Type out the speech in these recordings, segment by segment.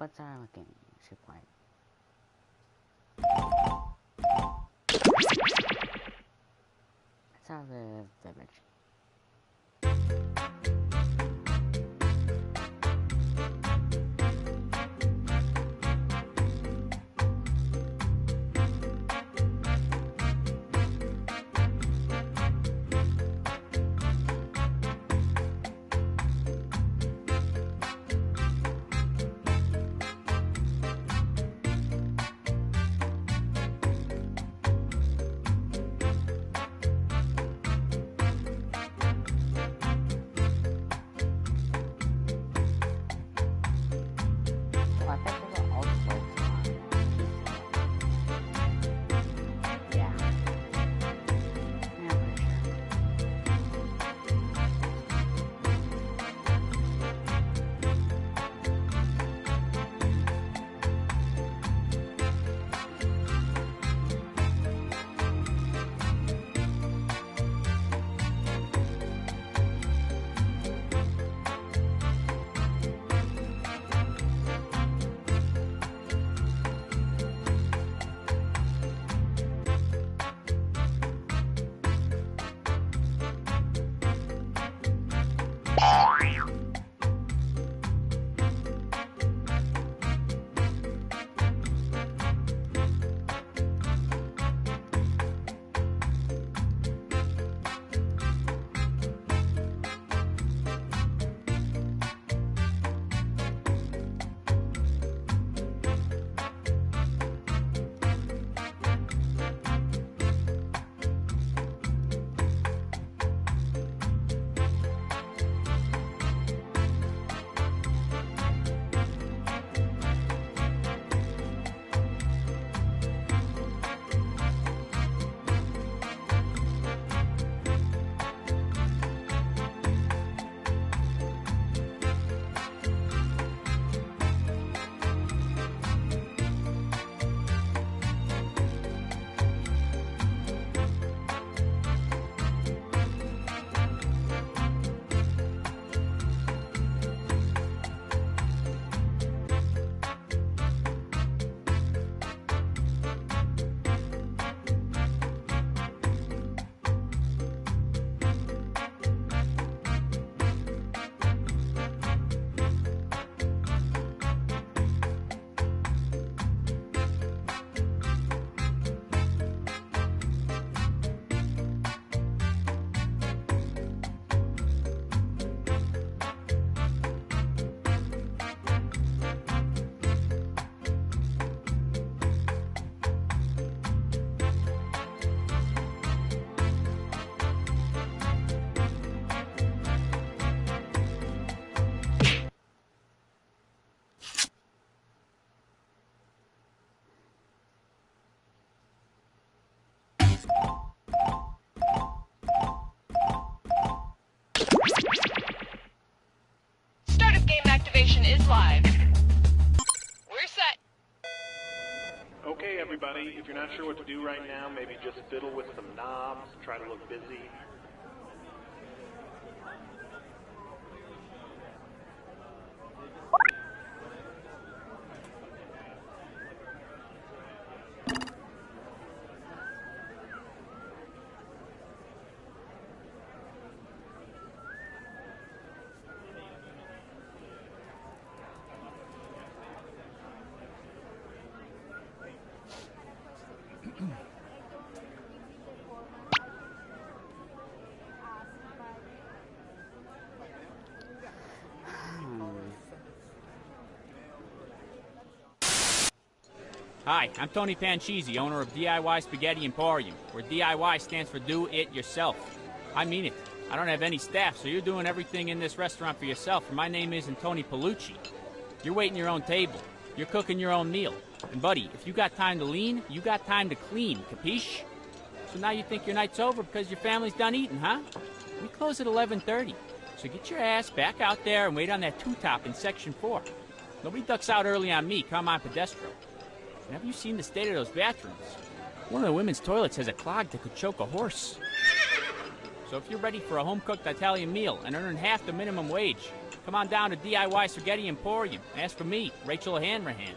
What's our looking? Ship white. That's how the direction. Is live. We're set. Okay, everybody, if you're not sure what to do right now, maybe just fiddle with some knobs, try to look busy. Hi, I'm Tony Panchisi, owner of DIY Spaghetti Emporium, where DIY stands for Do It Yourself. I mean it. I don't have any staff, so you're doing everything in this restaurant for yourself, and my name isn't Tony Palucci. You're waiting your own table. You're cooking your own meal. And buddy, if you got time to lean, you got time to clean, capiche? So now you think your night's over because your family's done eating, huh? We close at 11:30, so get your ass back out there and wait on that two-top in Section 4. Nobody ducks out early on me, come on Pedestro. And have you seen the state of those bathrooms? One of the women's toilets has a clog that could choke a horse. So if you're ready for a home-cooked Italian meal and earning half the minimum wage, Come on down to DIY Spaghetti Emporium. Ask for me, Rachel Hanrahan.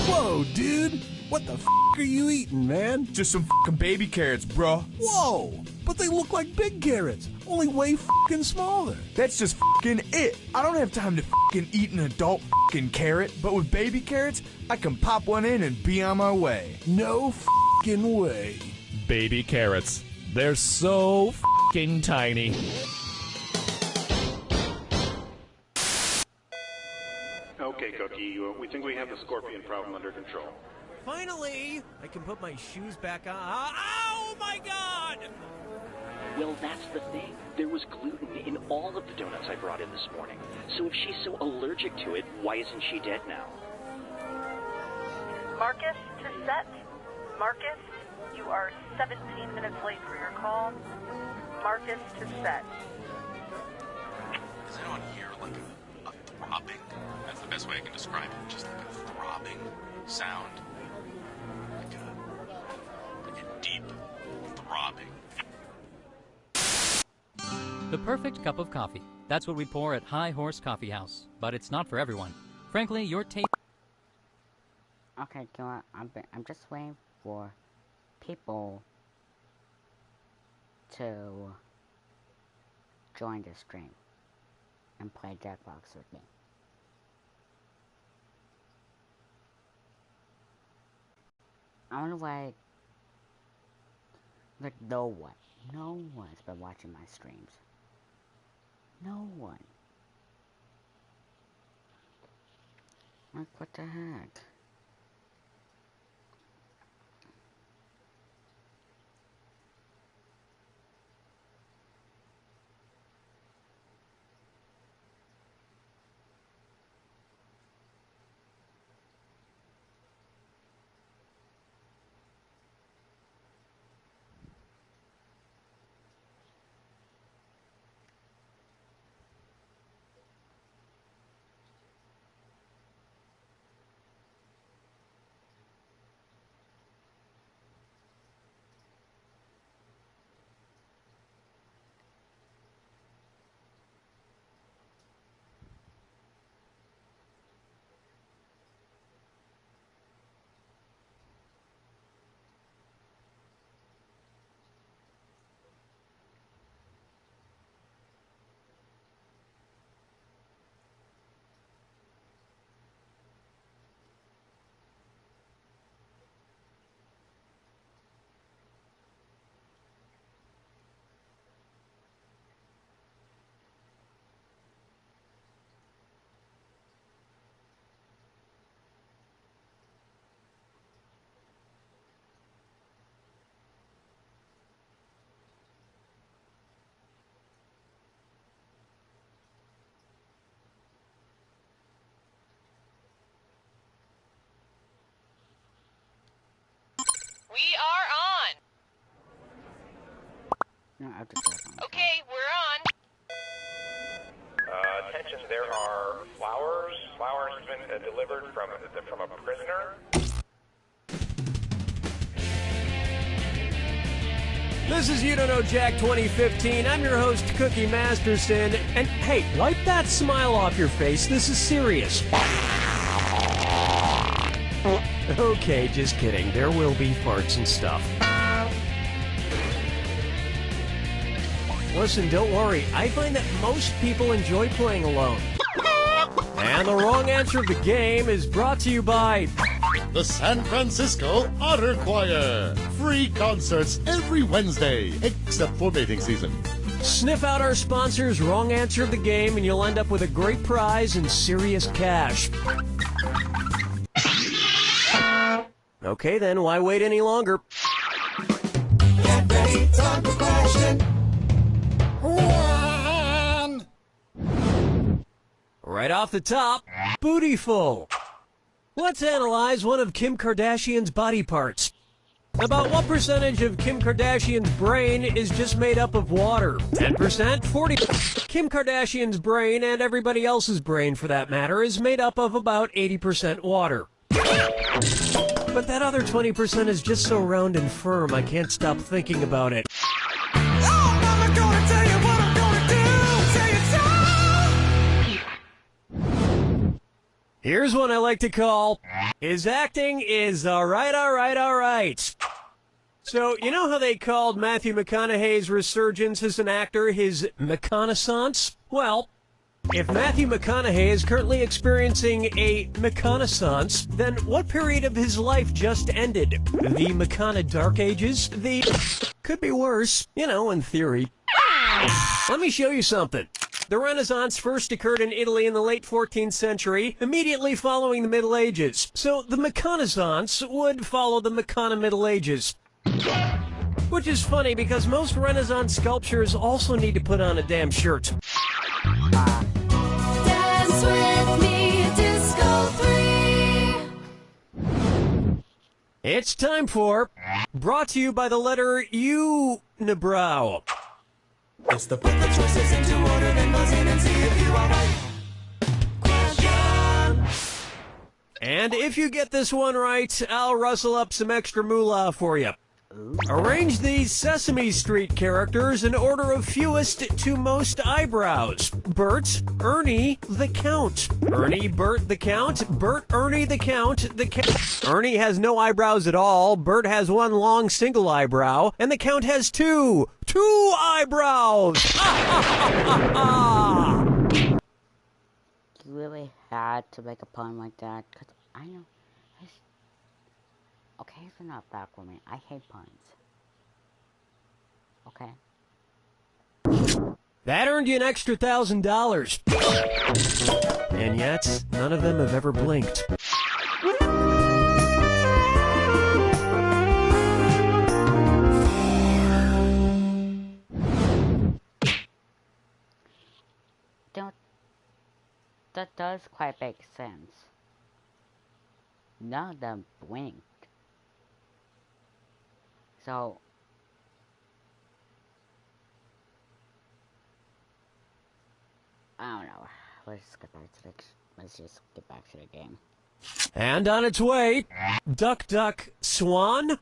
Whoa, dude! What the f*** are you eating, man? Just some f***ing baby carrots, bro. Whoa! But they look like big carrots, only way f***ing smaller. That's just f***ing it. I don't have time to f***ing eat an adult f***ing carrot, but with baby carrots, I can pop one in and be on my way. No f***ing way. Baby carrots. They're so f***ing tiny. Okay, Cookie, we think we have the scorpion problem under control. Finally, I can put my shoes back on. Oh my God! Well, that's the thing. There was gluten in all of the donuts I brought in this morning. So if she's so allergic to it, why isn't she dead now? Marcus to set. Marcus, you are 17 minutes late for your call. Marcus to set. Is anyone here like a throbbing? That's the best way I can describe it. Just like a throbbing sound. Like a deep throbbing. The perfect cup of coffee. That's what we pour at High Horse Coffee House. But it's not for everyone. Frankly, your taste... Okay, you know what? I'm just waiting for people to join the stream and play Jackbox with me. I wonder why, like, no one's been watching my streams. No one. Like, what the heck? We are on. No, I have to start on. Okay, we're on. Attention, there are flowers. Flowers has been delivered from a prisoner. This is You Don't Know Jack 2015. I'm your host, Cookie Masterson. And hey, wipe that smile off your face. This is serious. Okay, just kidding. There will be farts and stuff. Listen, don't worry. I find that most people enjoy playing alone. And the wrong answer of the game is brought to you by... the San Francisco Otter Choir. Free concerts every Wednesday, except for mating season. Sniff out our sponsors' wrong answer of the game, and you'll end up with a great prize and serious cash. Okay then, why wait any longer? Get ready, time for question. One. Right off the top, bootyful. Let's analyze one of Kim Kardashian's body parts. About what percentage of Kim Kardashian's brain is just made up of water? 10%? 40%? Kim Kardashian's brain, and everybody else's brain for that matter, is made up of about 80% water. But that other 20% is just so round and firm, I can't stop thinking about it. Oh, Mama, gonna tell you Here's one I like to call, his acting is alright. So, you know how they called Matthew McConaughey's resurgence as an actor his McConaissance? Well, if Matthew McConaughey is currently experiencing a McConaissance, then what period of his life just ended? The McCona Dark Ages? Could be worse, in theory. Let me show you something. The Renaissance first occurred in Italy in the late 14th century, immediately following the Middle Ages. So the McConaissance would follow the McCona Middle Ages. Which is funny because most Renaissance sculptures also need to put on a damn shirt. Dance with me, Disco 3. It's time for Brought to you by the letter U-nibrow. It's the put the choices into order, then buzz in and see if you are right. Question. And if you get this one right, I'll rustle up some extra moolah for you. Arrange these Sesame Street characters in order of fewest to most eyebrows. Bert, Ernie, the Count. Ernie, Bert, the Count. Bert, Ernie, the Count. The Count. Ernie has no eyebrows at all. Bert has one long single eyebrow. And the Count has two. Two eyebrows! You really had to make a pun like that? Because I know... Okay, so not back with me. I hate puns. Okay? That earned you an extra $1,000. And yet, none of them have ever blinked. That does quite make sense. None of them blinked. So, I don't know. Let's just get back to the game. And on its way, Duck Duck Swan.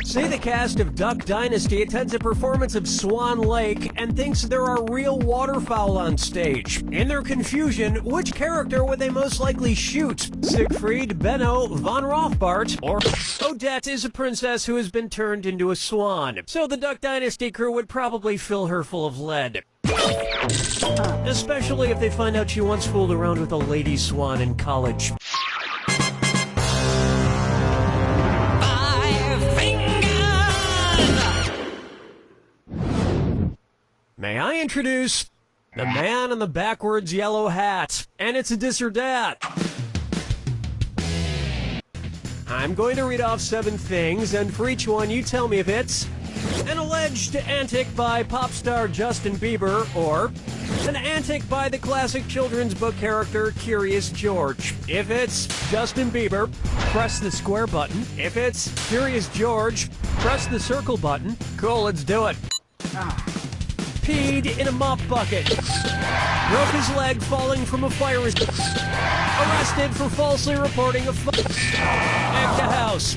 Say the cast of Duck Dynasty attends a performance of Swan Lake and thinks there are real waterfowl on stage. In their confusion, which character would they most likely shoot? Siegfried, Benno, von Rothbart, or Odette is a princess who has been turned into a swan. So the Duck Dynasty crew would probably fill her full of lead. Especially if they find out she once fooled around with a lady swan in college. May I introduce the man in the backwards yellow hat? And it's a dis or dat. I'm going to read off 7 things, and for each one you tell me if it's an alleged antic by pop star Justin Bieber or an antic by the classic children's book character Curious George. If it's Justin Bieber, press the square button. If it's Curious George, press the circle button. Cool, let's do it. Peed in a mop bucket. Broke his leg falling from a fire escape. Arrested for falsely reporting a Act a house.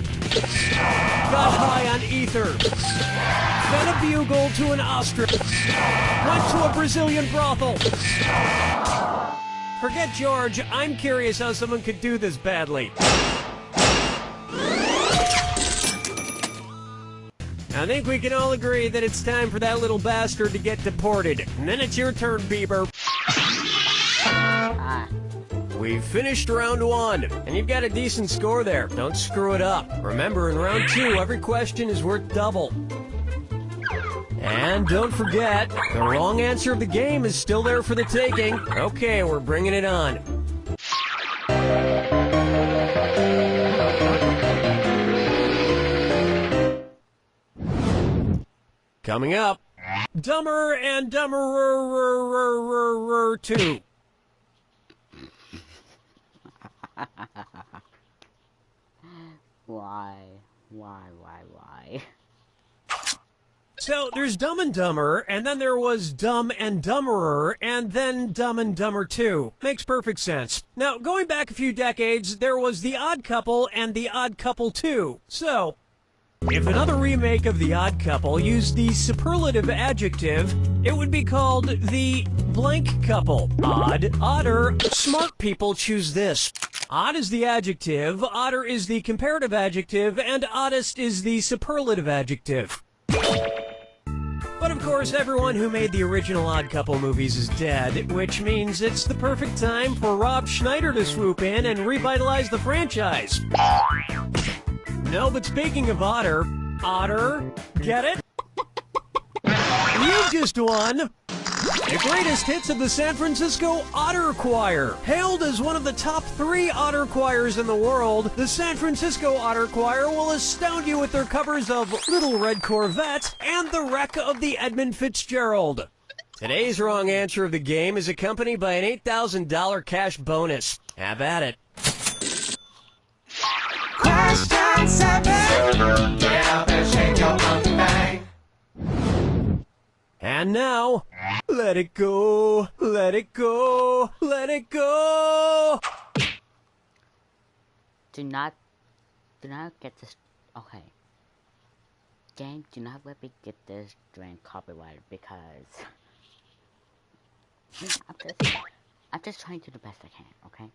Got high on ether. Fed a bugle to an ostrich. Went to a Brazilian brothel. Forget George, I'm curious how someone could do this badly. I think we can all agree that it's time for that little bastard to get deported. And then it's your turn, Bieber. We've finished round 1, and you've got a decent score there. Don't screw it up. Remember, in round 2, every question is worth double. And don't forget, the wrong answer of the game is still there for the taking. Okay, we're bringing it on. Coming up, Dumber and Dumberer 2. Why? So, there's Dumb and Dumber, and then there was Dumb and Dumberer, and then Dumb and Dumber 2. Makes perfect sense. Now, going back a few decades, there was The Odd Couple and The Odd Couple 2. So, if another remake of The Odd Couple used the superlative adjective, it would be called the blank couple. Odd, odder. Smart people choose this. Odd is the adjective, odder is the comparative adjective, and oddest is the superlative adjective. But of course, everyone who made the original Odd Couple movies is dead, which means it's the perfect time for Rob Schneider to swoop in and revitalize the franchise. No, but speaking of otter, get it? You've just won the greatest hits of the San Francisco Otter Choir. Hailed as one of the top 3 otter choirs in the world, the San Francisco Otter Choir will astound you with their covers of Little Red Corvette and The Wreck of the Edmund Fitzgerald. Today's wrong answer of the game is accompanied by an $8,000 cash bonus. Have at it. Question 7. Get up and shake your monkey bang. And now, let it go, let it go, let it go. Do not get this. Okay. Game, do not let me get this drink copyrighted because I'm just trying to do the best I can. Okay.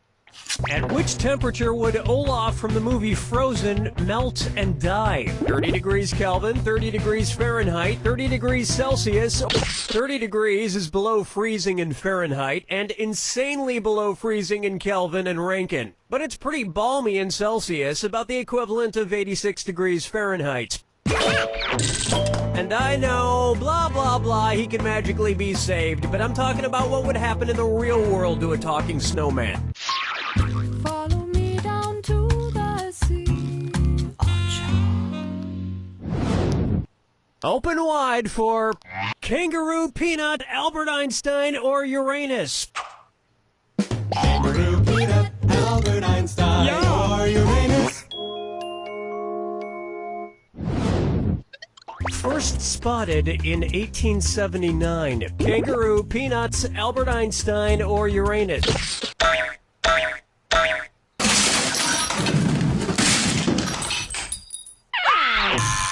At which temperature would Olaf from the movie Frozen melt and die? 30 degrees Kelvin, 30 degrees Fahrenheit, 30 degrees Celsius. 30 degrees is below freezing in Fahrenheit and insanely below freezing in Kelvin and Rankine. But it's pretty balmy in Celsius, about the equivalent of 86 degrees Fahrenheit. And I know, blah, blah, blah, he can magically be saved, but I'm talking about what would happen in the real world to a talking snowman. Follow me down to the sea. Open wide for Kangaroo, Peanut, Albert Einstein, or Uranus. Kangaroo, Peanut, Albert Einstein, or Uranus. First spotted in 1879. Kangaroo, Peanuts, Albert Einstein, or Uranus.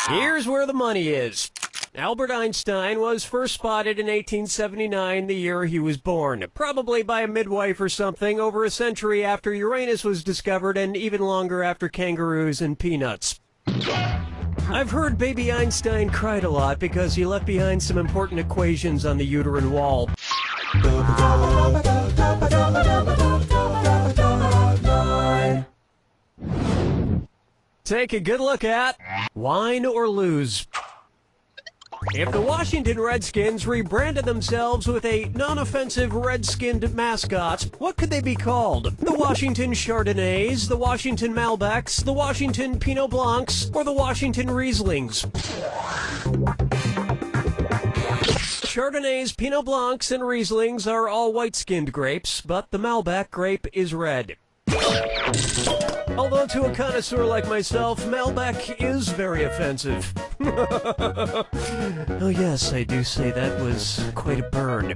Here's where the money is. Albert Einstein was first spotted in 1879, the year he was born. Probably by a midwife or something, over a century after Uranus was discovered and even longer after kangaroos and peanuts. I've heard baby Einstein cried a lot because he left behind some important equations on the uterine wall. Take a good look at Wine or Lose. If the Washington Redskins rebranded themselves with a non-offensive red-skinned mascot, what could they be called? The Washington Chardonnays, the Washington Malbecs, the Washington Pinot Blancs, or the Washington Rieslings? Chardonnays, Pinot Blancs, and Rieslings are all white-skinned grapes, but the Malbec grape is red. Although to a connoisseur like myself, Malbec is very offensive. Oh yes, I do say that was quite a burn.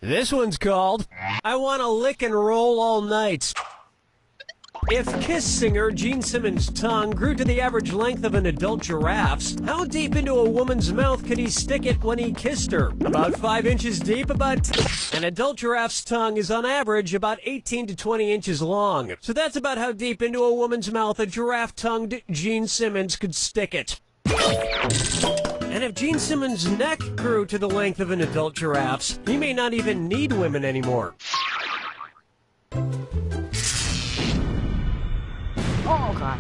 This one's called I Wanna Lick and Roll All Night. If Kiss singer Gene Simmons' tongue grew to the average length of an adult giraffe's, how deep into a woman's mouth could he stick it when he kissed her? About 5 inches deep, an adult giraffe's tongue is on average about 18 to 20 inches long. So that's about how deep into a woman's mouth a giraffe-tongued Gene Simmons could stick it. And if Gene Simmons' neck grew to the length of an adult giraffe's, he may not even need women anymore. Oh, God.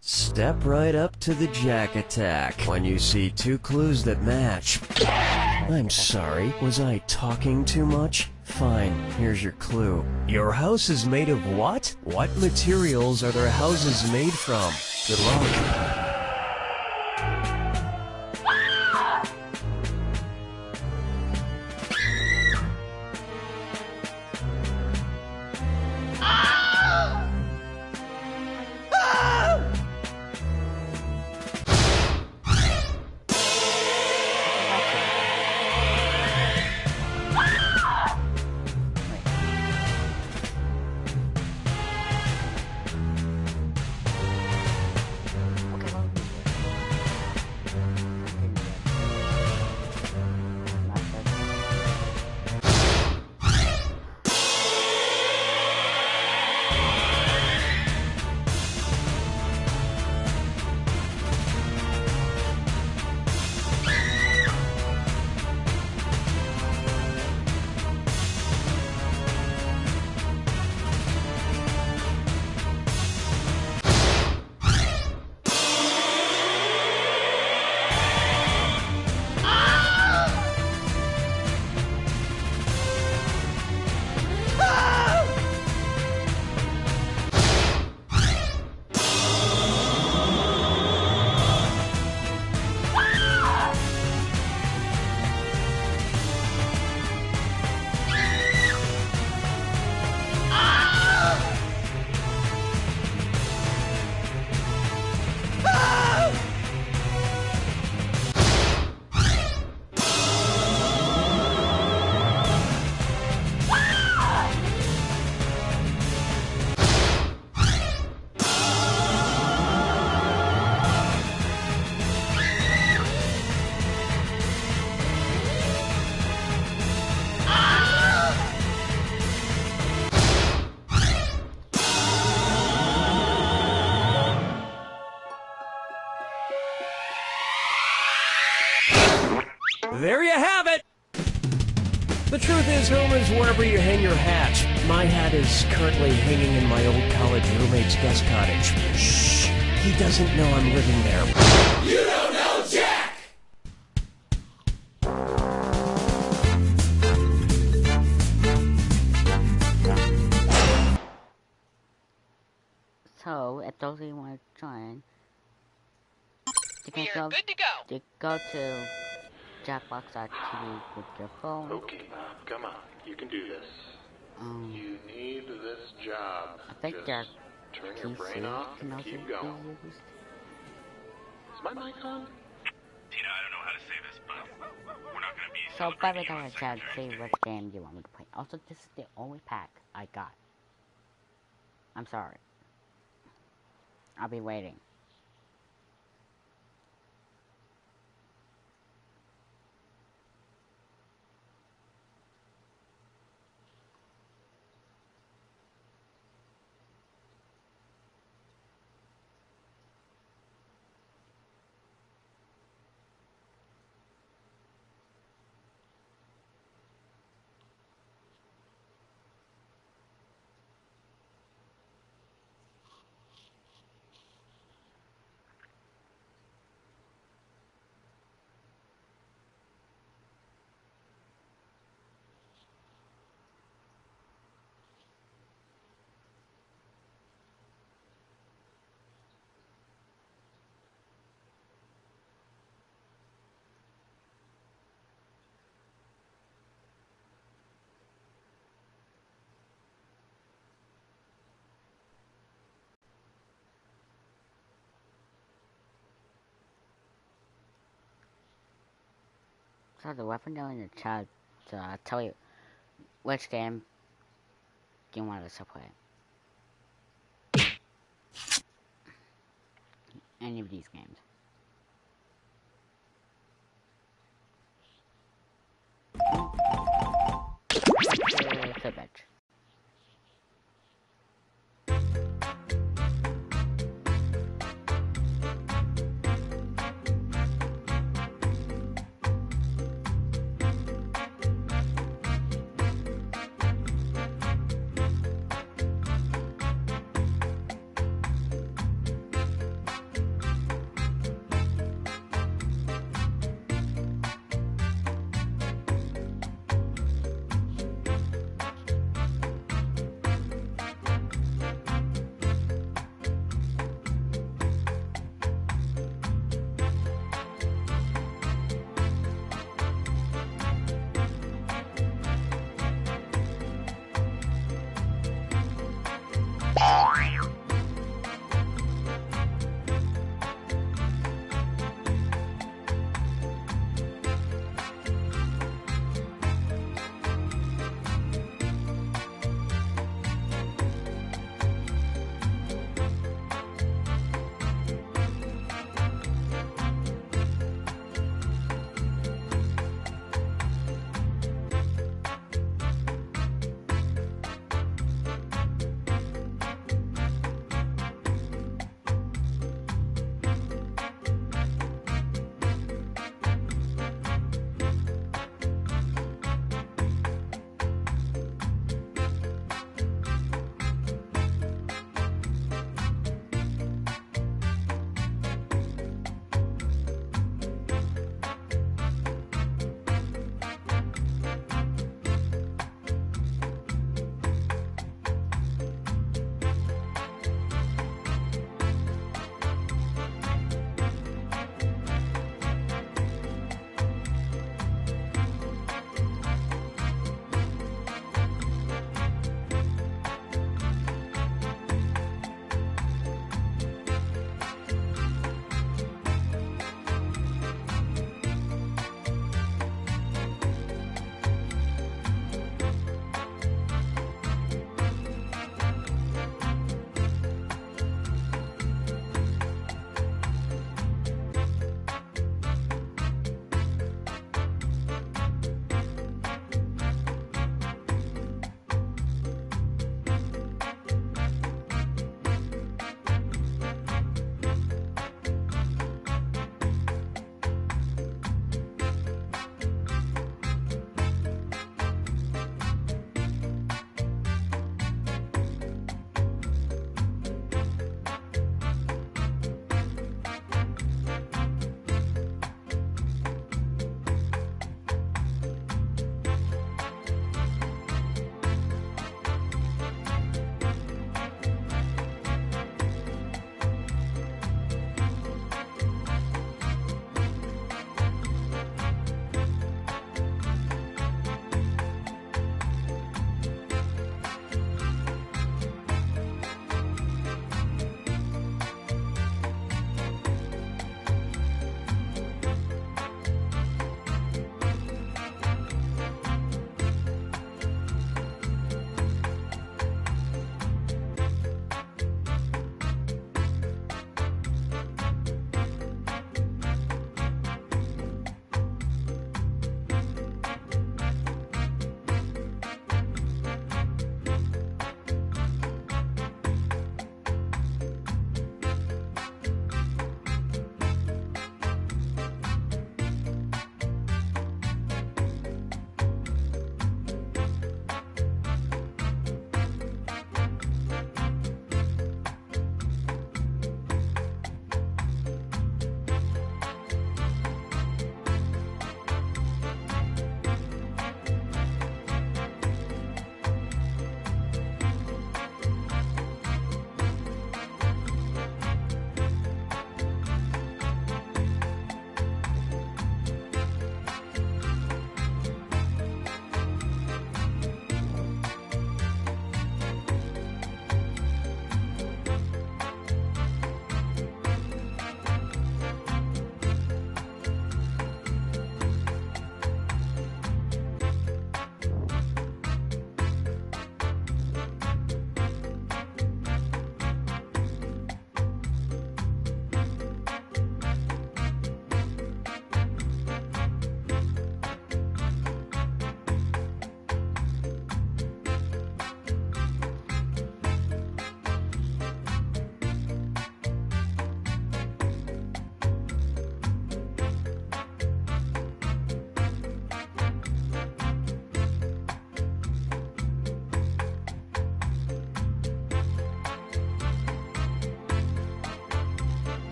Step right up to the Jack Attack when you see 2 clues that match. I'm sorry, was I talking too much? Fine, here's your clue. Your house is made of what? What materials are their houses made from? Good luck. There you have it! The truth is, home is wherever you hang your hat. My hat is currently hanging in my old college roommate's guest cottage. Shh! He doesn't know I'm living there. You don't know Jack! So, if those of you want to join, you We can are good to go. You go to Jackbox.tv with your phone. Okay, Bob, come on. You can do this. You need this job. I think Just your turn your brain PC off can and also keep be going. used. Is my mic on? Tina, I don't know how to say this, but we're not going to be So, by the celebrating you time on I St. try to Patrick's see Day. what game you want me to play. Also, this is the only pack I got. I'm sorry. I'll be waiting. So the weapon down in the chat to tell you which game you want us to play. Any of these games. The bitch.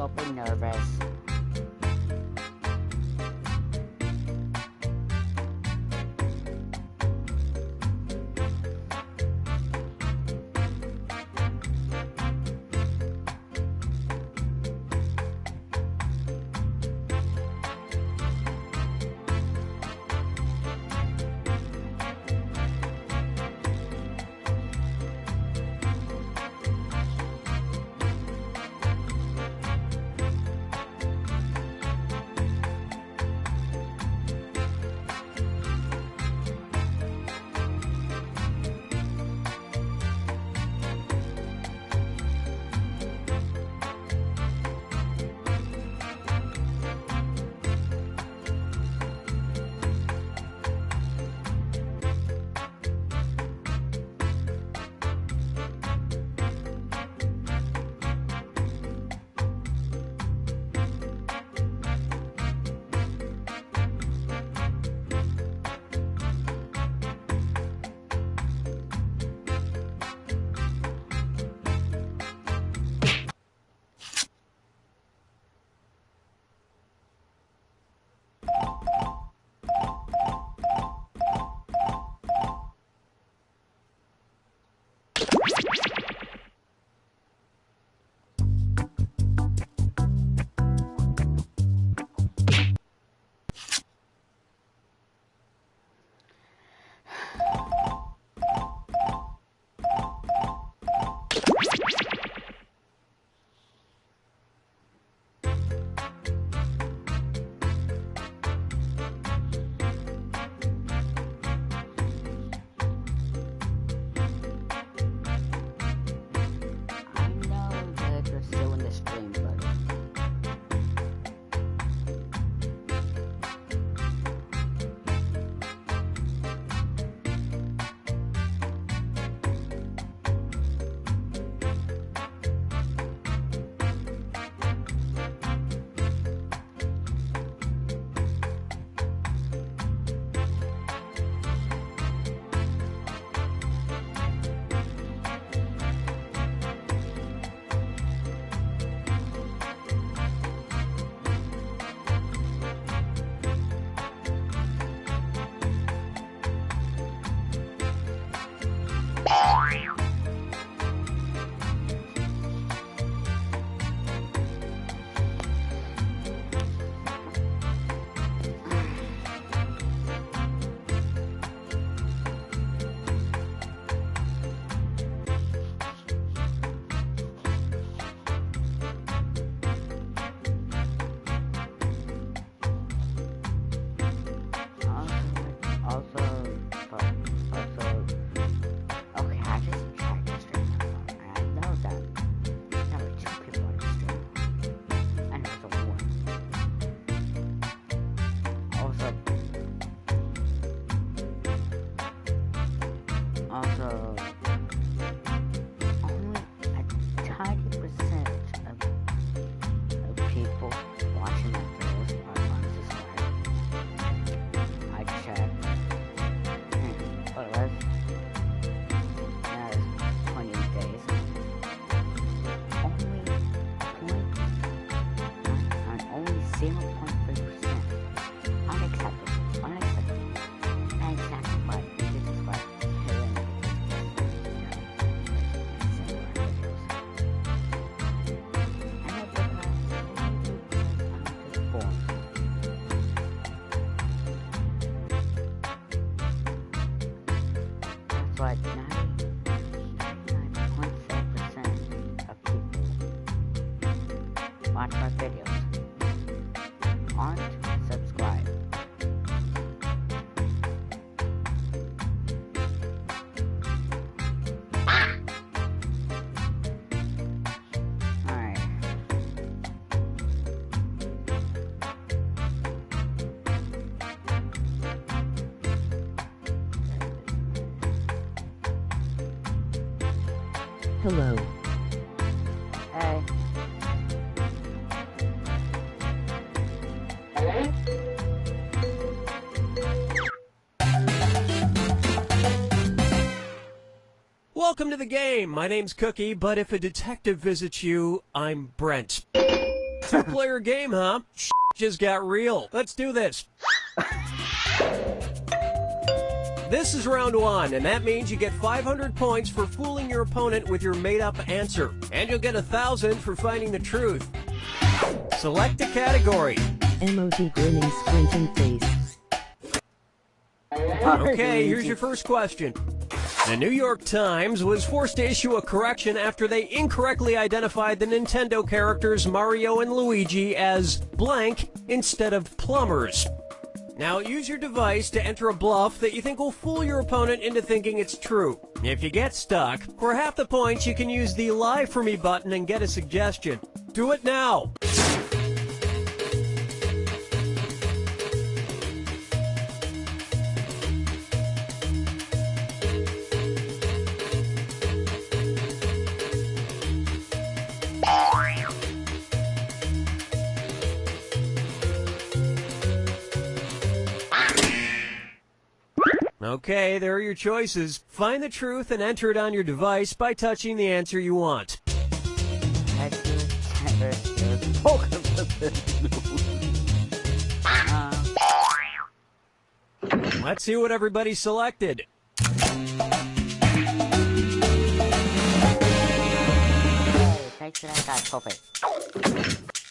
super nervous. but 99.7% of people watch my videos aren't subscribed. Alright. Hello. Hey. Welcome to the game. My name's Cookie, but if a detective visits you, I'm Brent. Two-player game, huh? Just got real. Let's do this. This is round one, and that means you get 500 points for fooling your opponent with your made-up answer. And you'll get 1,000 for finding the truth. Select a category. Emoji grinning squinting face. Okay, here's your first question. The New York Times was forced to issue a correction after they incorrectly identified the Nintendo characters Mario and Luigi as blank instead of plumbers. Now, use your device to enter a bluff that you think will fool your opponent into thinking it's true. If you get stuck, for half the points you can use the Lie For Me button and get a suggestion. Do it now! Okay, there are your choices. Find the truth and enter it on your device by touching the answer you want. Let's see what everybody selected. Thanks, I got Poppy.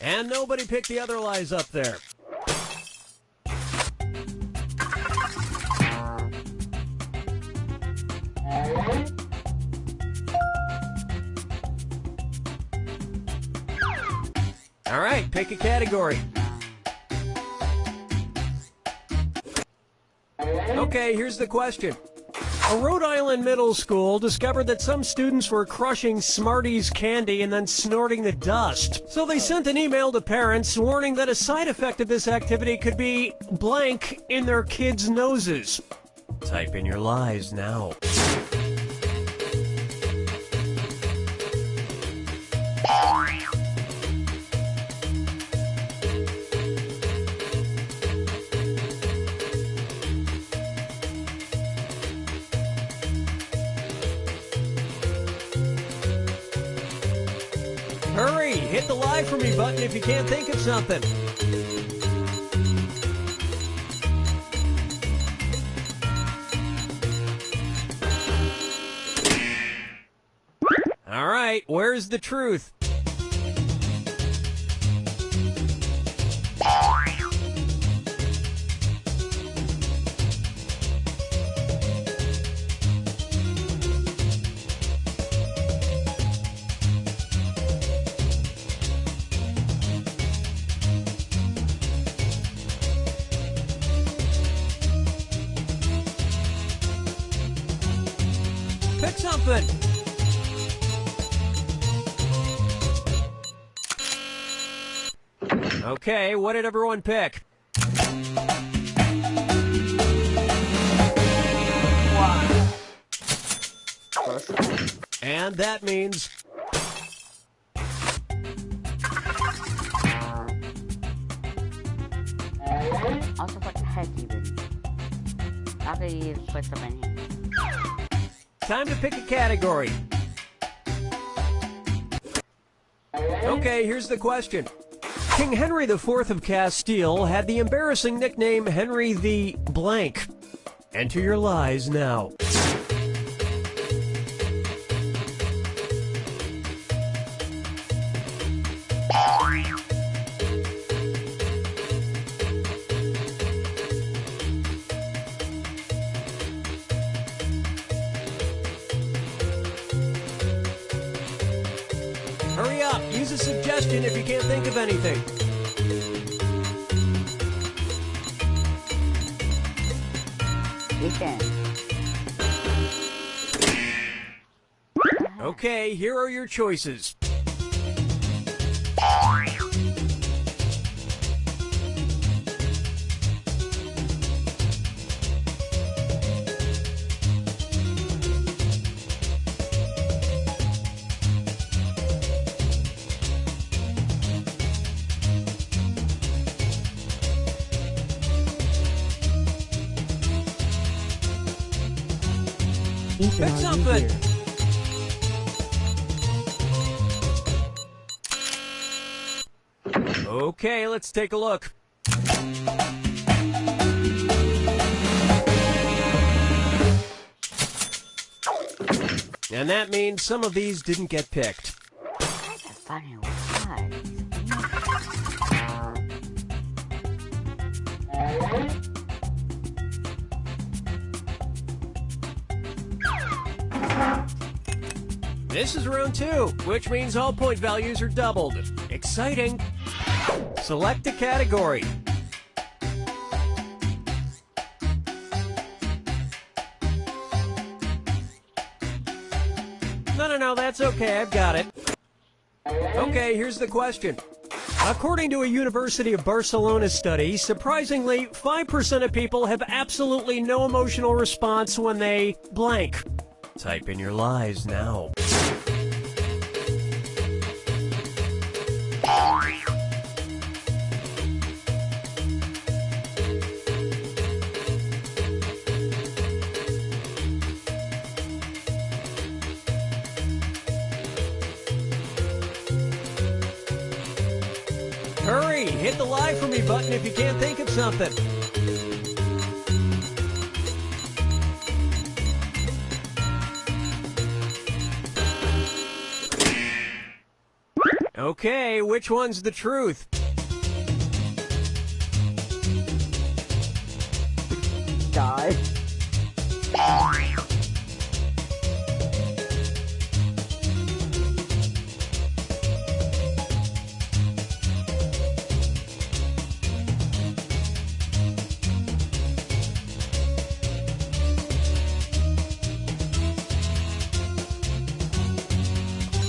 And nobody picked the other lies up there. All right, pick a category. Okay, here's the question. A Rhode Island middle school discovered that some students were crushing Smarties candy and then snorting the dust. So they sent an email to parents warning that a side effect of this activity could be blank in their kids' noses. Type in your lies now. Hurry! Hit the Lie For Me button if you can't think of something. All right, where's the truth? Pick something. Okay, what did everyone pick? And that means... Also, what the heck even? After you put them in here. Time to pick a category. Okay, here's the question. King Henry IV of Castile had the embarrassing nickname Henry the Blank. Enter your lies now. Hurry up, use a suggestion if you can't think of anything. Ethan. Okay, here are your choices. Pick something. Okay, let's take a look. And that means some of these didn't get picked. That's a funny one. This is round 2, which means all point values are doubled. Exciting. Select a category. No, that's okay, I've got it. Okay, here's the question. According to a University of Barcelona study, surprisingly, 5% of people have absolutely no emotional response when they blank. Type in your lies now. Hurry! Hit the lie for me button if you can't think of something. Okay, which one's the truth? Die.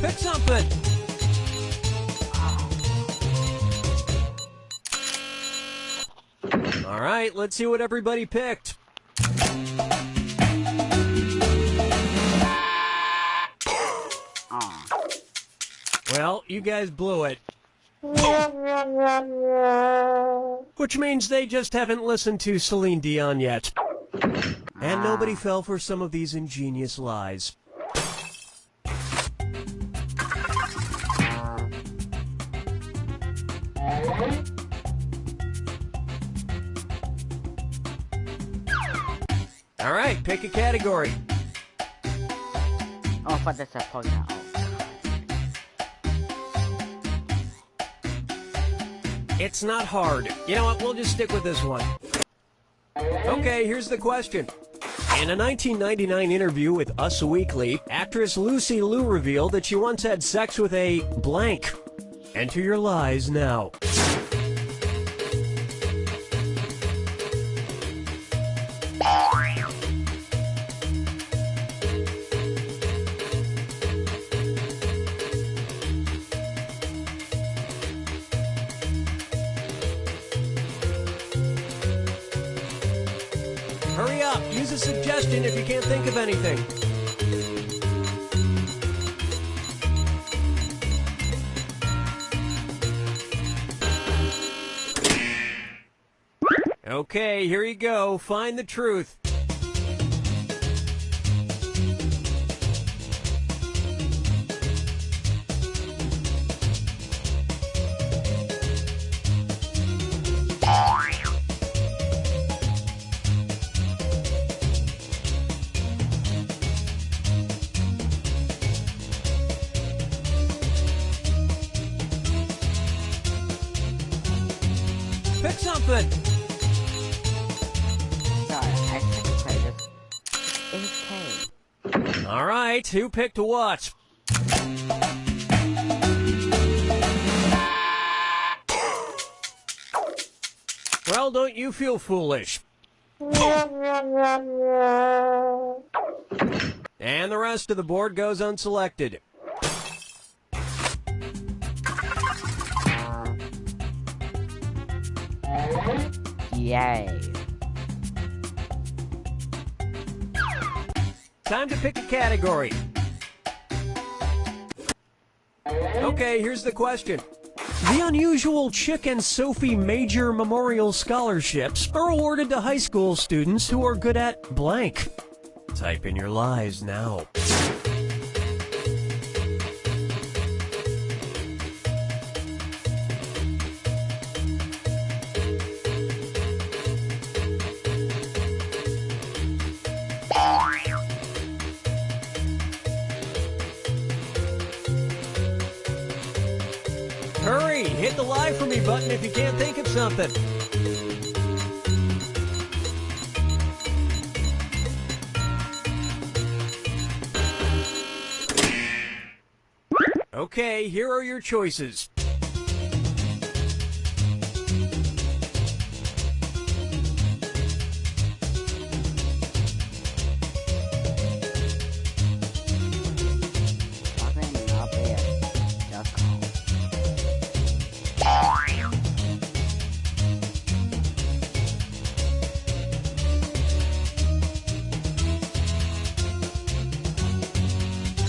Pick something. All right, let's see what everybody picked. Well, you guys blew it. Which means they just haven't listened to Celine Dion yet. And nobody fell for some of these ingenious lies. All right, pick a category. Oh, I thought that's a Pokemon. It's not hard. You know what? We'll just stick with this one. Okay, here's the question. In a 1999 interview with Us Weekly, actress Lucy Liu revealed that she once had sex with a blank. Enter your lies now. Hurry up, use a suggestion if you can't think of anything. Okay, here you go. Find the truth. Pick something. Sorry, I couldn't play this. It's 8K. All right, who picked what? Well, don't you feel foolish? And the rest of the board goes unselected. Yay. Time to pick a category. Okay, here's the question. The unusual Chick and Sophie Major Memorial Scholarships are awarded to high school students who are good at blank. Type in your lies now. try for me button if you can't think of something. Okay, here are your choices.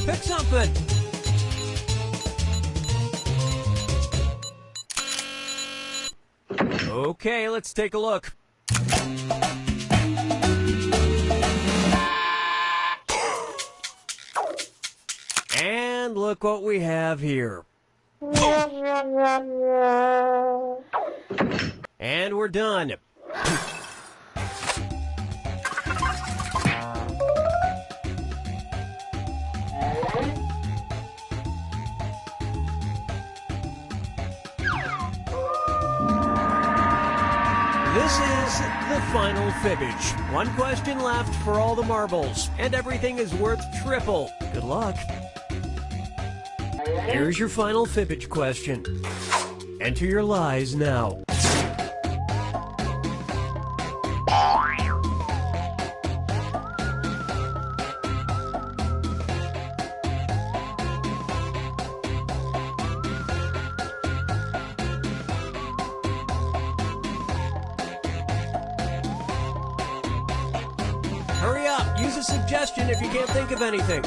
Pick something. Okay, let's take a look. And look what we have here. And we're done. This is the final fibbage. One question left for all the marbles, and everything is worth triple. Good luck. Here's your final fibbage question. Enter your lies now. Hurry up! Use a suggestion if you can't think of anything.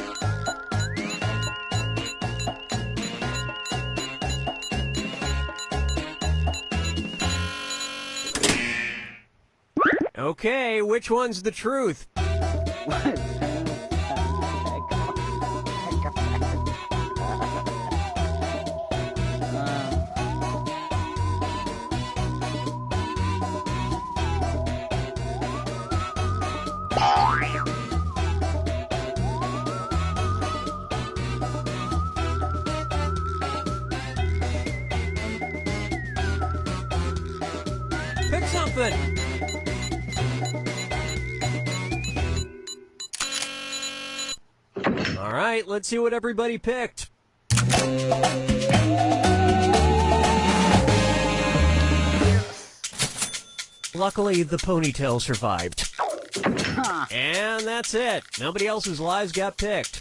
Okay, which one's the truth? Pick something! All right, let's see what everybody picked. Luckily, the ponytail survived. And that's it. Nobody else's lies got picked.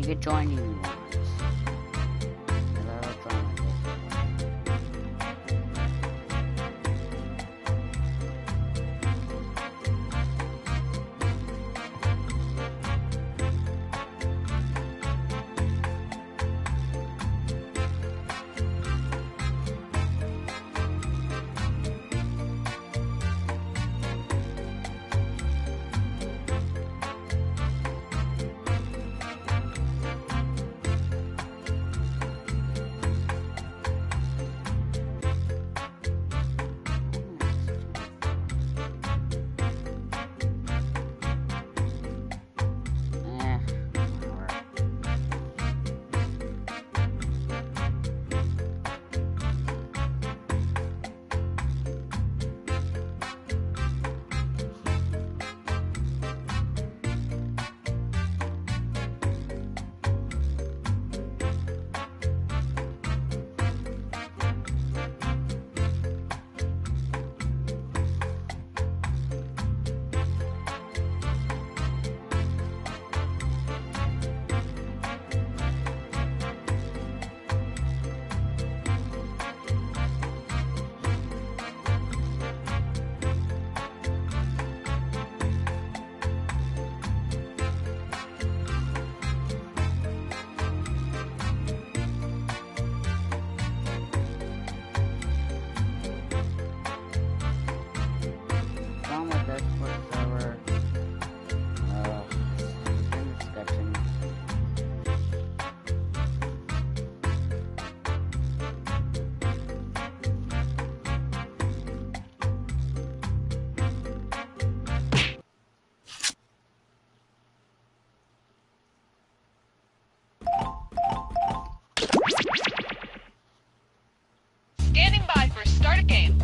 could join you once. Standing by for start of game.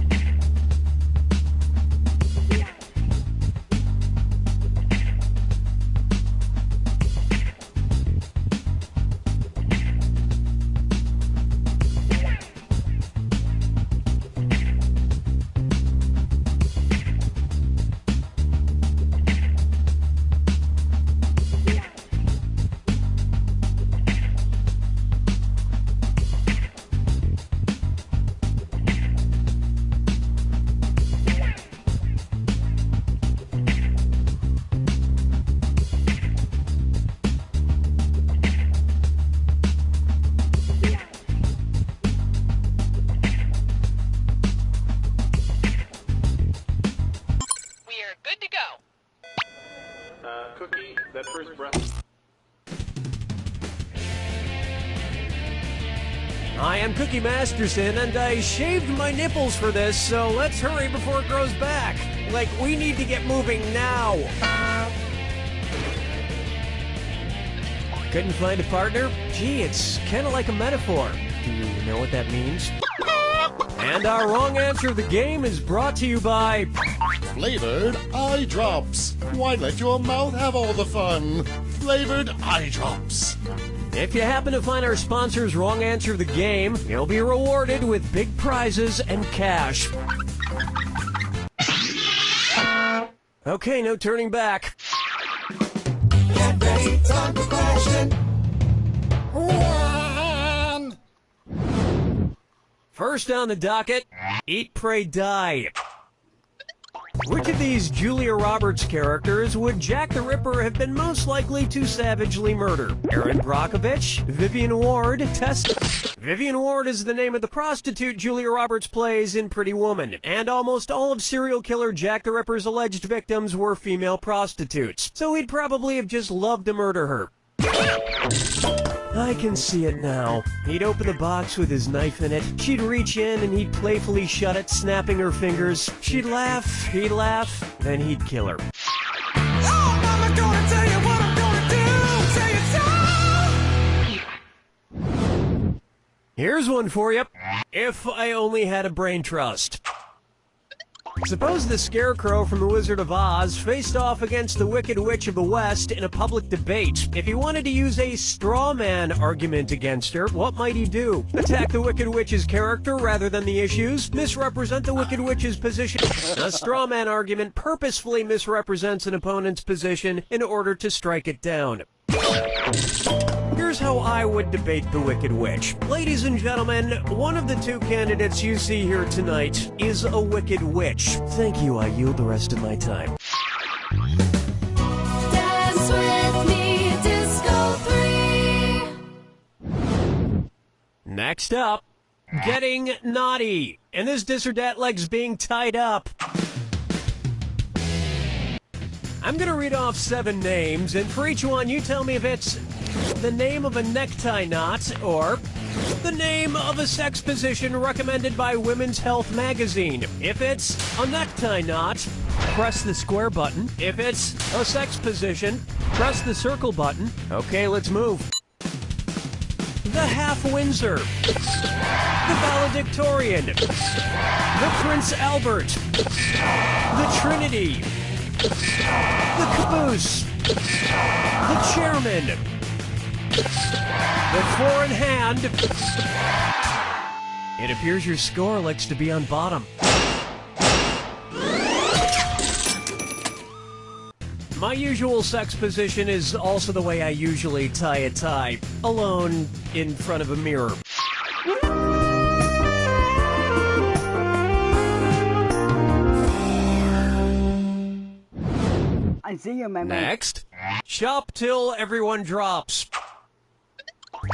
Good to go. Cookie, that first breath. I am Cookie Masterson, and I shaved my nipples for this, so let's hurry before it grows back. Like, we need to get moving now. Couldn't find a partner? Gee, it's kind of like a metaphor. Do you know what that means? And our wrong answer of the game is brought to you by... Flavored eye drops. Why let your mouth have all the fun? Flavored eye drops. If you happen to find our sponsor's wrong answer of the game, you'll be rewarded with big prizes and cash. Okay, no turning back. Get ready, time for question. First on the docket, Eat, Pray, Die. Which of these Julia Roberts characters would Jack the Ripper have been most likely to savagely murder? Erin Brockovich, Vivian Ward, Vivian Ward is the name of the prostitute Julia Roberts plays in Pretty Woman, and almost all of serial killer Jack the Ripper's alleged victims were female prostitutes, so he'd probably have just loved to murder her. I can see it now. He'd open the box with his knife in it. She'd reach in and he'd playfully shut it, snapping her fingers. She'd laugh, he'd laugh, then he'd kill her. Oh, Mama, gonna tell you what I'm gonna do. Tell you so. Here's one for you. If I only had a brain trust. Suppose the Scarecrow from The Wizard of Oz faced off against the Wicked Witch of the West in a public debate. If he wanted to use a straw man argument against her, what might he do? Attack the Wicked Witch's character rather than the issues? Misrepresent the Wicked Witch's position? A straw man argument purposefully misrepresents an opponent's position in order to strike it down. here's how I would debate the Wicked Witch. Ladies and gentlemen, one of the two candidates you see here tonight is a Wicked Witch. Thank you, I yield the rest of my time. Dance with me, Disco 3. Next up, getting naughty. And this dis or dat leg's being tied up. I'm going to read off 7 names, and for each one, you tell me if it's the name of a necktie knot or the name of a sex position recommended by Women's Health magazine. If it's a necktie knot, press the square button. If it's a sex position, press the circle button. Okay, let's move. The Half Windsor, the Valedictorian, the Prince Albert, the Trinity, the Caboose, the Chairman, the Four in Hand. It appears your score likes to be on bottom. My usual sex position is also the way I usually tie a tie, alone in front of a mirror. I see you, my man. Next, shop till everyone drops.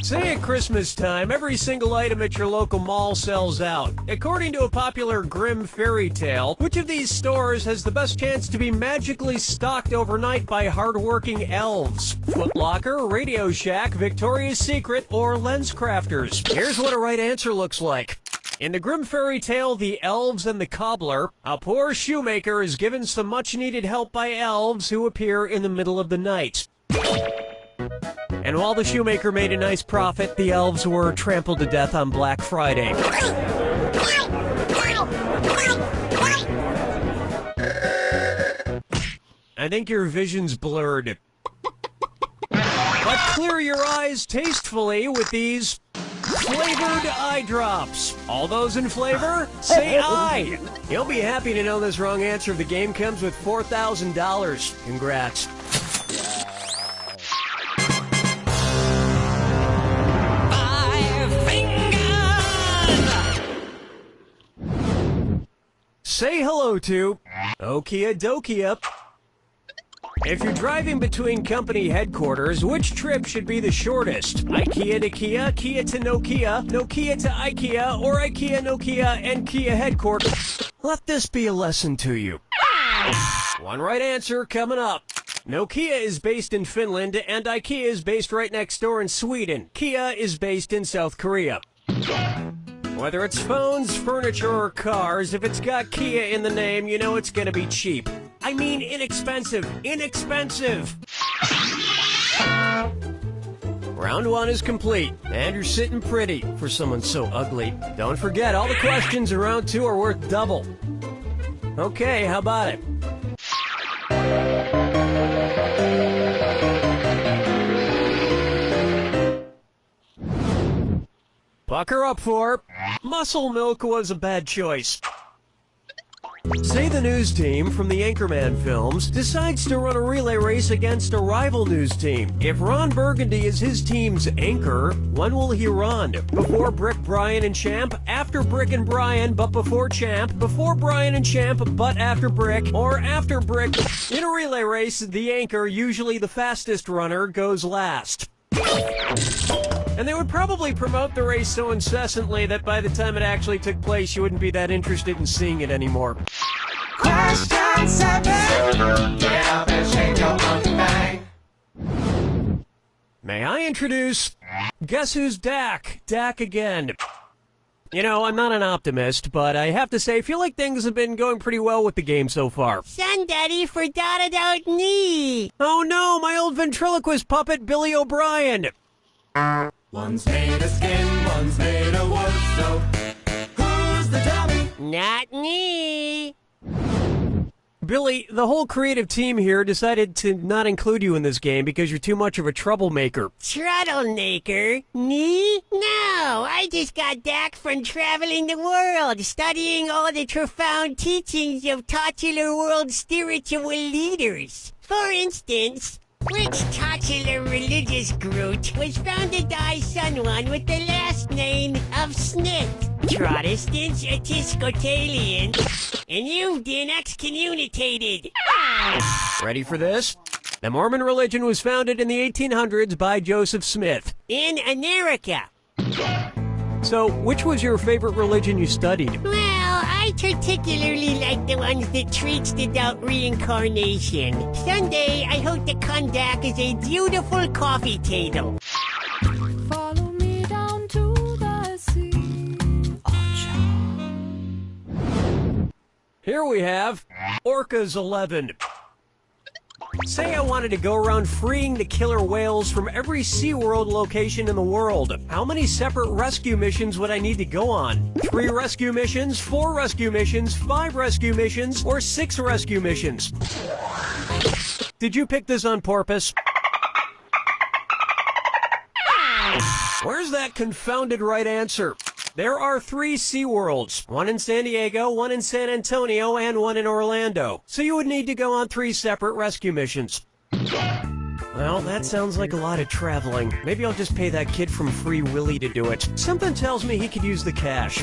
Say at Christmas time, every single item at your local mall sells out. According to a popular grim fairy tale, which of these stores has the best chance to be magically stocked overnight by hardworking elves? Foot Locker, Radio Shack, Victoria's Secret, or Lens Crafters? Here's what a right answer looks like. In the grim fairy tale, The Elves and the Cobbler, a poor shoemaker is given some much-needed help by elves who appear in the middle of the night. And while the shoemaker made a nice profit, the elves were trampled to death on Black Friday. I think your vision's blurred. But clear your eyes tastefully with these flavored eye drops. All those in flavor, say aye. You'll be happy to know this wrong answer if the game comes with $4,000. Congrats. Say hello to Okia Dokia. If you're driving between company headquarters, which trip should be the shortest? IKEA to Kia, Kia to Nokia, Nokia to IKEA, or IKEA, Nokia, and Kia headquarters? Let this be a lesson to you. One right answer coming up. Nokia is based in Finland, and IKEA is based right next door in Sweden. Kia is based in South Korea. Whether it's phones, furniture, or cars, if it's got Kia in the name, you know it's gonna be cheap. I mean inexpensive. Inexpensive! Round 1 is complete, and you're sitting pretty for someone so ugly. Don't forget, all the questions in round 2 are worth double. Okay, how about it? Pucker up for Muscle Milk was a bad choice. Say the news team from the Anchorman films decides to run a relay race against a rival news team. If Ron Burgundy is his team's anchor, when will he run? Before Brick, Brian, and Champ? After Brick and Brian, but before Champ? Before Brian and Champ, but after Brick? Or after Brick? In a relay race, the anchor, usually the fastest runner, goes last. And they would probably promote the race so incessantly that by the time it actually took place, you wouldn't be that interested in seeing it anymore. Question 7. Get up and shake your monkey bang. May I introduce Guess Who's Dak? Dak again. You know, I'm not an optimist, but I have to say, I feel like things have been going pretty well with the game so far. Son, Daddy forgot about me. Oh no, my old ventriloquist puppet, Billy O'Brien. One's made of skin, one's made of wood, so who's the dummy? Not me. Billy, the whole creative team here decided to not include you in this game because you're too much of a troublemaker. Troublemaker? Me? No, I just got back from traveling the world, studying all the profound teachings of titular world spiritual leaders. For instance, Which titular religious group was founded by someone with the last name of Smith? Protestants, Episcopalians, and you've been excommunicated. Ready for this? The Mormon religion was founded in the 1800s by Joseph Smith. In America. So, which was your favorite religion you studied? Well, I particularly like the ones that treats about reincarnation. Someday, I hope to come back as a beautiful coffee table. Follow me down to the sea. Here we have Orcas 11. Say I wanted to go around freeing the killer whales from every SeaWorld location in the world. How many separate rescue missions would I need to go on? 3 rescue missions, 4 rescue missions, 5 rescue missions, or 6 rescue missions? Did you pick this on purpose? Where's that confounded right answer? There are 3 SeaWorlds, one in San Diego, one in San Antonio, and one in Orlando. So you would need to go on 3 separate rescue missions. Well, that sounds like a lot of traveling. Maybe I'll just pay that kid from Free Willy to do it. Something tells me he could use the cash.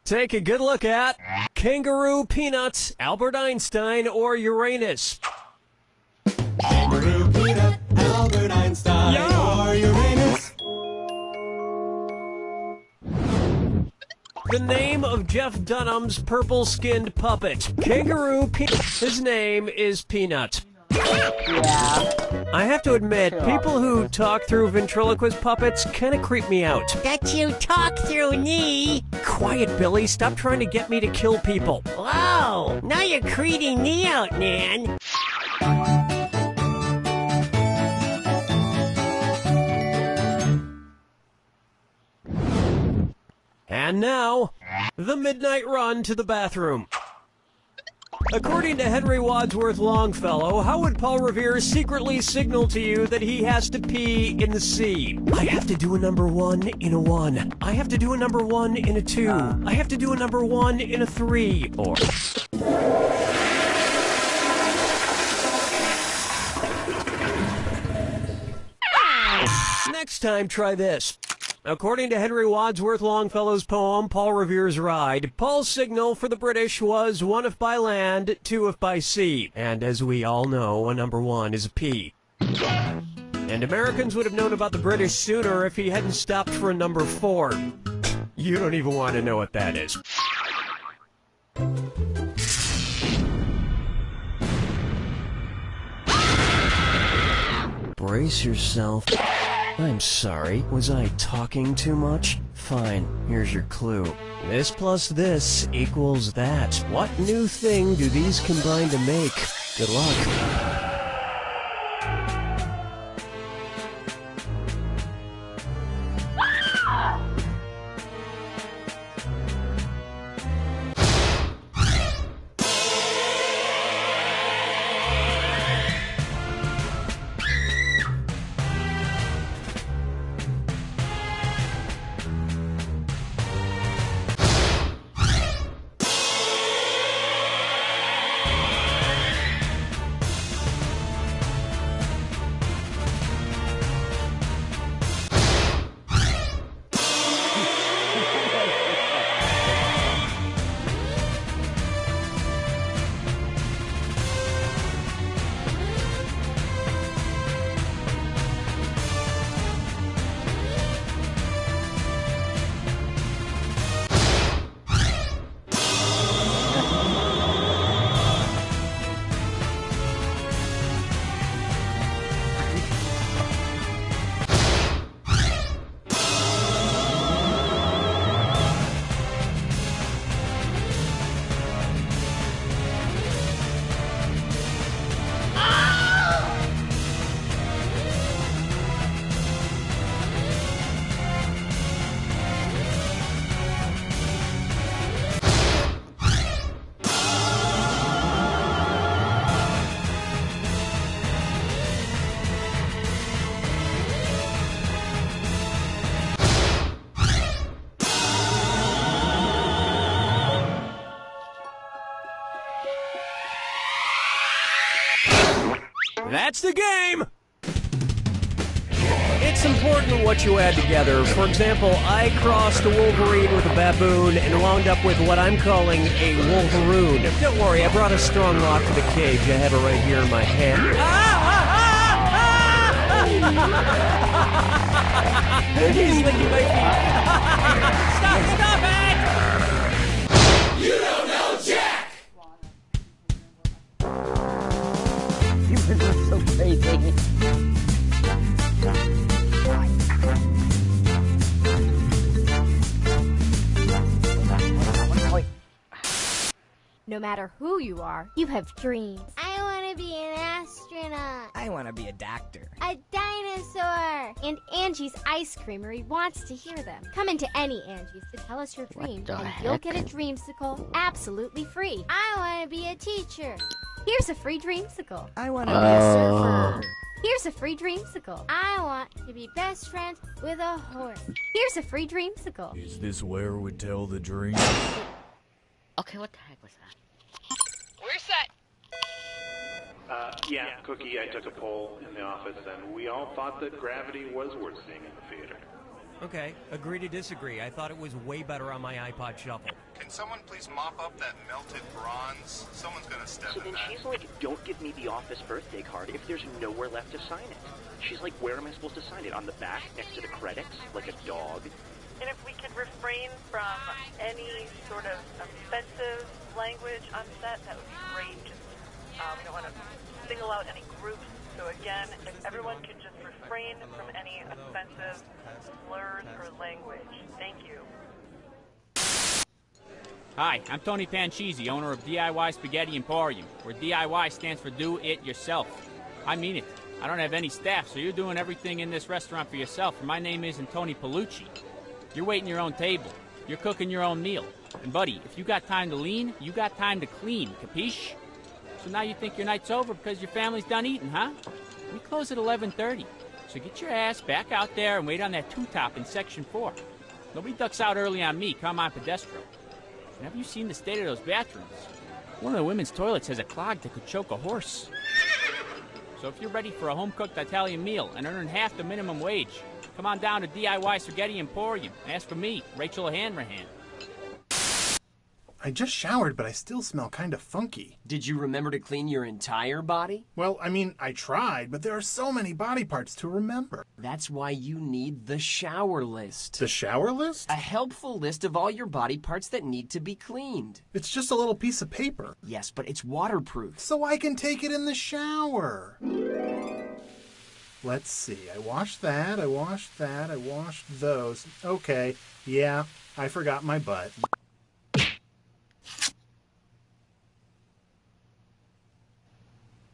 Take a good look at Kangaroo, Peanuts, Albert Einstein, or Uranus. Kangaroo, Peanut, Albert Einstein, or Uranus. The name of Jeff Dunham's purple-skinned puppet. Kangaroo His name is Peanut. Yeah. I have to admit, people who talk through ventriloquist puppets kind of creep me out. That you talk through me. Quiet, Billy. Stop trying to get me to kill people. Whoa, now you're creeping me out, man. And now, the midnight run to the bathroom. According to Henry Wadsworth Longfellow, how would Paul Revere secretly signal to you that he has to pee in the sea? I have to do a number 1 in a 1. I have to do a number 1 in a 2. I have to do a number 1 in a 3. Or... Next time, try this. According to Henry Wadsworth Longfellow's poem, Paul Revere's Ride, Paul's signal for the British was 1 if by land, 2 if by sea. And as we all know, a number 1 is a P. And Americans would have known about the British sooner if he hadn't stopped for a number 4. You don't even want to know what that is. Brace yourself. I'm sorry, was I talking too much? Fine, here's your clue. This plus this equals that. What new thing do these combine to make? Good luck. That's the game! It's important what you add together. For example, I crossed a Wolverine with a baboon and wound up with what I'm calling a Wolveroon. Don't worry, I brought a strong lock to the cage. I have it right here in my hand. He's licking my feet. Stop it! You don't know Jack! You were so crazy. No matter who you are, you have dreams. I want to be an astronaut. I want to be a doctor. A dinosaur. And Angie's Ice Creamery wants to hear them. Come into any Angie's to tell us your dreams, and you'll get a dreamsicle absolutely free. I want to be a teacher. Here's a free dreamsicle. I want to be a surfer. Here's a free dreamsicle. I want to be best friends with a horse. Here's a free dreamsicle. Is this where we tell the dream? Okay, what the heck was that? We're set. Yeah, Cookie, I took a poll in the office, and we all thought that Gravity was worth seeing in the theater. Okay, agree to disagree. I thought it was way better on my iPod Shuffle. Can someone please mop up that melted bronze? Someone's gonna step So in then that. she's like, don't give me the office birthday card if there's nowhere left to sign it. She's like, where am I supposed to sign it? On the back, next to the credits, like a dog? And if we could refrain from any sort of offensive language on set, that would be great. Just, we don't want to single out any groups. So again, if everyone could just refrain from any offensive slurs or language. Thank you. Hi, I'm Tony Panchisi, owner of DIY Spaghetti Emporium, where DIY stands for Do It Yourself. I mean it. I don't have any staff, so you're doing everything in this restaurant for yourself, and my name isn't Tony Palucci. You're waiting your own table. You're cooking your own meal. And buddy, if you got time to lean, you got time to clean, capiche? So now you think your night's over because your family's done eating, huh? We close at 11:30, so get your ass back out there and wait on that two-top in Section 4. Nobody ducks out early on me, come on Pedestro. And have you seen the state of those bathrooms? One of the women's toilets has a clog that could choke a horse. So if you're ready for a home-cooked Italian meal and earning half the minimum wage, come on down to DIY Spaghetti Emporium. Ask for me, Rachel Hanrahan. I just showered, but I still smell kind of funky. Did you remember to clean your entire body? Well, I mean, I tried, but there are so many body parts to remember. That's why you need the shower list. The shower list? A helpful list of all your body parts that need to be cleaned. It's just a little piece of paper. Yes, but it's waterproof. So I can take it in the shower. Let's see. I washed that, I washed those. Okay, yeah, I forgot my butt.